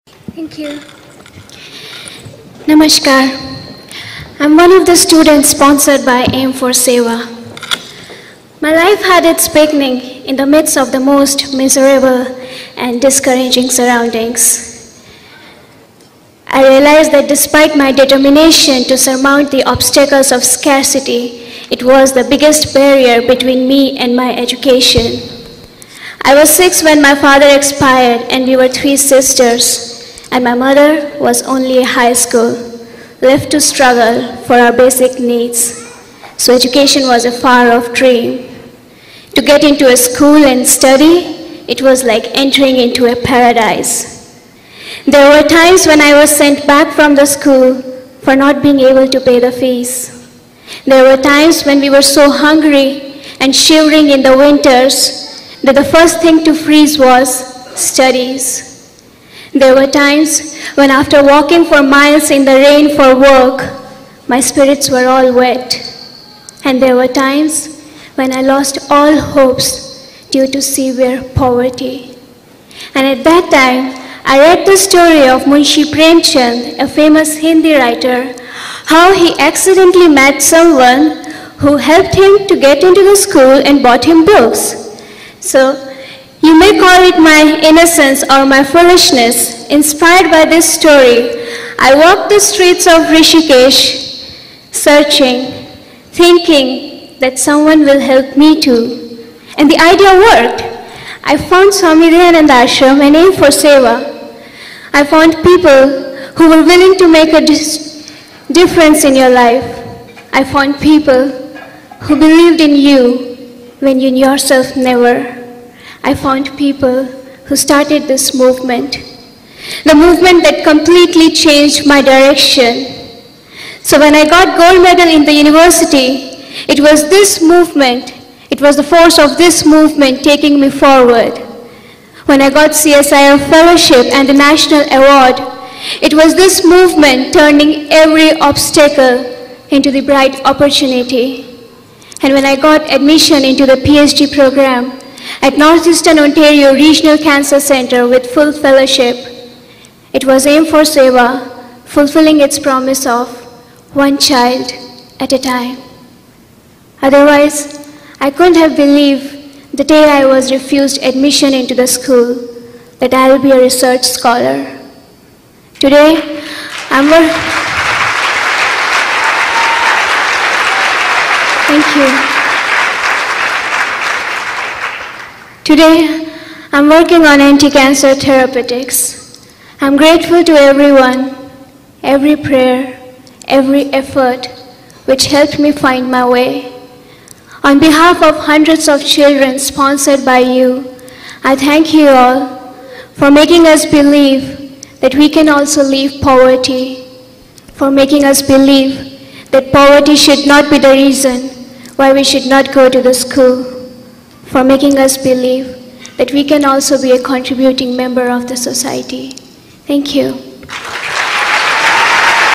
Thank you. Namaskar. I'm one of the students sponsored by Aim for Seva. My life had its beginning in the midst of the most miserable and discouraging surroundings. I realized that despite my determination to surmount the obstacles of scarcity, it was the biggest barrier between me and my education. I was 6 when my father expired, and we were 3 sisters, and my mother was only in high school, left to struggle for our basic needs. So education was a far-off dream. To get into a school and study, it was like entering into a paradise. There were times when I was sent back from the school for not being able to pay the fees. There were times when we were so hungry and shivering in the winters that the first thing to freeze was studies. There were times when after walking for miles in the rain for work, my spirits were all wet. And there were times when I lost all hopes due to severe poverty. And at that time, I read the story of Munshi Premchand, a famous Hindi writer, how he accidentally met someone who helped him to get into the school and bought him books. So, you may call it my innocence or my foolishness. Inspired by this story, I walked the streets of Rishikesh, searching, thinking that someone will help me too. And the idea worked. I found Swami Dayananda Ashram and Aim for Seva. I found people who were willing to make a difference in your life. I found people who believed in you when you yourself never. I found people who started this movement, the movement that completely changed my direction. So when I got gold medal in the university, it was this movement, it was the force of this movement taking me forward. When I got CSIR fellowship and the national award, it was this movement turning every obstacle into the bright opportunity. And when I got admission into the PhD program at Northeastern Ontario Regional Cancer Centre with full fellowship, it was Aim for Seva, fulfilling its promise of one child at a time. Otherwise, I couldn't have believed the day I was refused admission into the school that I'll be a research scholar. Today, Thank you. Today, I'm working on anti-cancer therapeutics. I'm grateful to everyone, every prayer, every effort, which helped me find my way. On behalf of hundreds of children sponsored by you, I thank you all for making us believe that we can also leave poverty, for making us believe that poverty should not be the reason why we should not go to the school, for making us believe that we can also be a contributing member of the society. Thank you.